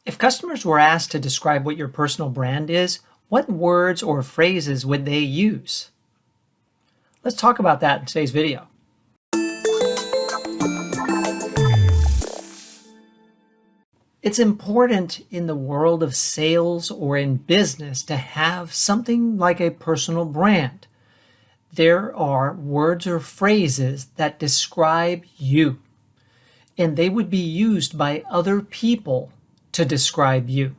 If customers were asked to describe what your personal brand is, what words or phrases would they use? Let's talk about that in today's video. It's important in the world of sales or in business to have something like a personal brand. There are words or phrases that describe you, and they would be used by other people to describe you.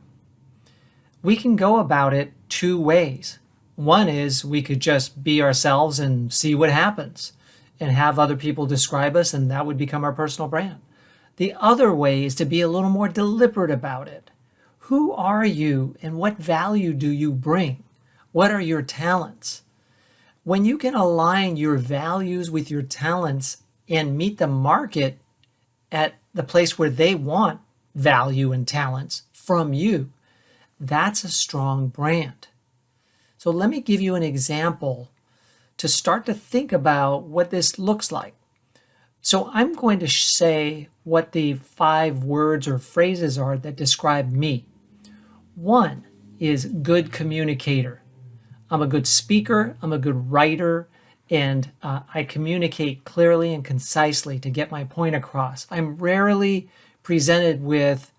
We can go about it two ways. One is we could just be ourselves and see what happens and have other people describe us, and that would become our personal brand. The other way is to be a little more deliberate about it. Who are you and what value do you bring? What are your talents? When you can align your values with your talents and meet the market at the place where they want value and talents from you, that's a strong brand. So let me give you an example to start to think about what this looks like. So I'm going to say what the 5 words or phrases are that describe me. One is good communicator. I'm a good speaker, I'm a good writer, and I communicate clearly and concisely to get my point across. I'm rarely presented with,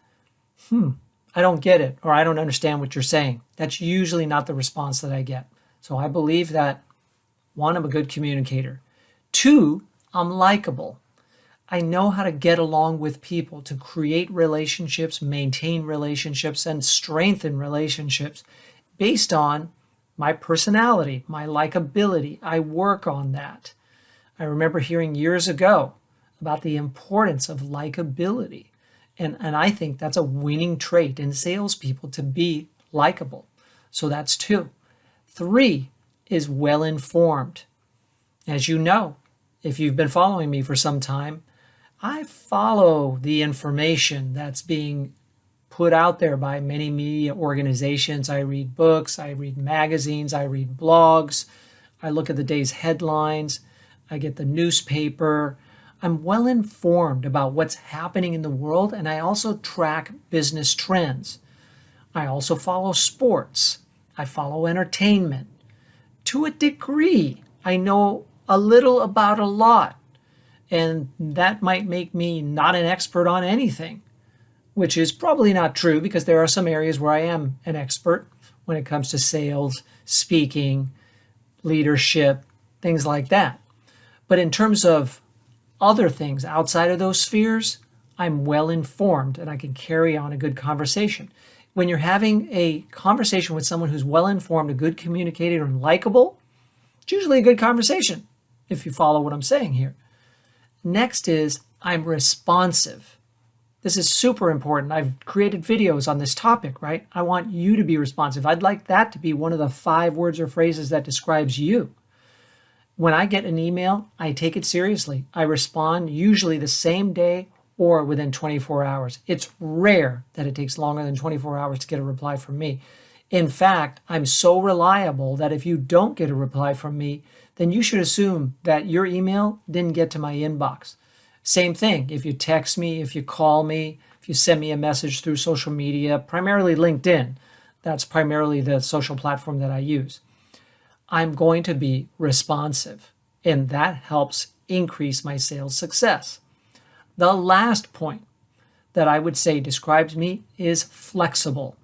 I don't get it, or I don't understand what you're saying. That's usually not the response that I get. So I believe that, 1, I'm a good communicator. 2, I'm likable. I know how to get along with people, to create relationships, maintain relationships, and strengthen relationships based on my personality, my likability. I work on that. I remember hearing years ago about the importance of likability. And I think that's a winning trait in salespeople, to be likable. So that's 2. 3 is well-informed. As you know, if you've been following me for some time, I follow the information that's being put out there by many media organizations. I read books, I read magazines, I read blogs, I look at the day's headlines, I get the newspaper. I'm well informed about what's happening in the world, and I also track business trends. I also follow sports. I follow entertainment. To a degree, I know a little about a lot, and that might make me not an expert on anything, which is probably not true, because there are some areas where I am an expert when it comes to sales, speaking, leadership, things like that. But in terms of other things outside of those spheres, I'm well informed and I can carry on a good conversation. When you're having a conversation with someone who's well informed, a good communicator, and likable, it's usually a good conversation, if you follow what I'm saying here. Next is I'm responsive. This is super important. I've created videos on this topic, right? I want you to be responsive. I'd like that to be one of the 5 words or phrases that describes you. When I get an email, I take it seriously. I respond usually the same day or within 24 hours. It's rare that it takes longer than 24 hours to get a reply from me. In fact, I'm so reliable that if you don't get a reply from me, then you should assume that your email didn't get to my inbox. Same thing, if you text me, if you call me, if you send me a message through social media, primarily LinkedIn. That's primarily the social platform that I use. I'm going to be responsive, and that helps increase my sales success. The last point that I would say describes me is flexible.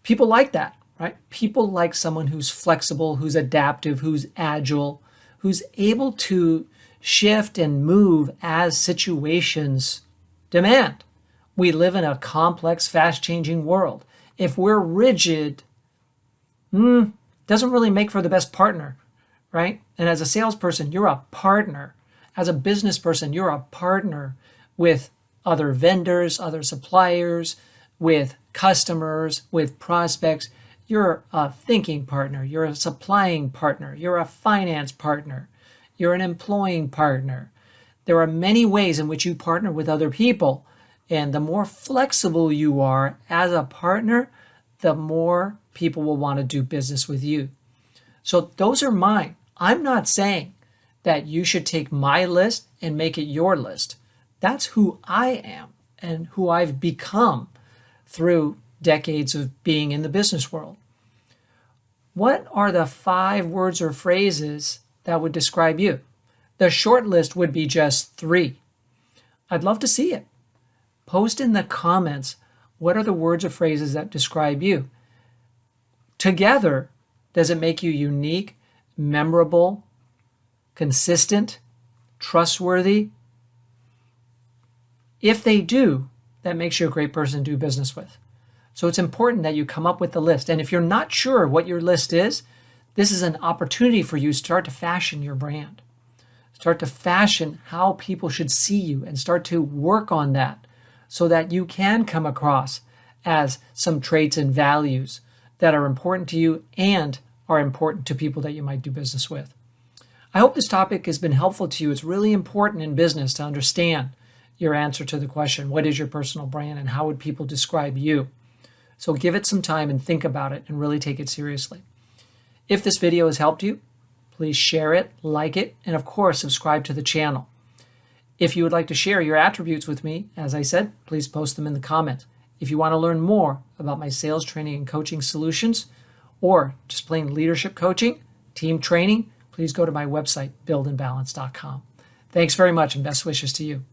People like that, right? People like someone who's flexible, who's adaptive, who's agile, who's able to shift and move as situations demand. We live in a complex, fast-changing world. If we're rigid, doesn't really make for the best partner, right? And as a salesperson, you're a partner. As a business person, you're a partner with other vendors, other suppliers, with customers, with prospects. You're a thinking partner. You're a supplying partner. You're a finance partner. You're an employing partner. There are many ways in which you partner with other people. And the more flexible you are as a partner, the more people will want to do business with you. So those are mine. I'm not saying that you should take my list and make it your list. That's who I am and who I've become through decades of being in the business world. What are the 5 words or phrases that would describe you? The short list would be just 3. I'd love to see it. Post in the comments, what are the words or phrases that describe you? Together, does it make you unique, memorable, consistent, trustworthy? If they do, that makes you a great person to do business with. So it's important that you come up with the list. And if you're not sure what your list is, this is an opportunity for you to start to fashion your brand. Start to fashion how people should see you and start to work on that so that you can come across as some traits and values that are important to you and are important to people that you might do business with. I hope this topic has been helpful to you. It's really important in business to understand your answer to the question, what is your personal brand and how would people describe you? So give it some time and think about it and really take it seriously. If this video has helped you, please share it, like it, and of course, subscribe to the channel. If you would like to share your attributes with me, as I said, please post them in the comments. If you want to learn more about my sales training and coaching solutions, or just plain leadership coaching, team training, please go to my website, buildandbalance.com. Thanks very much and best wishes to you.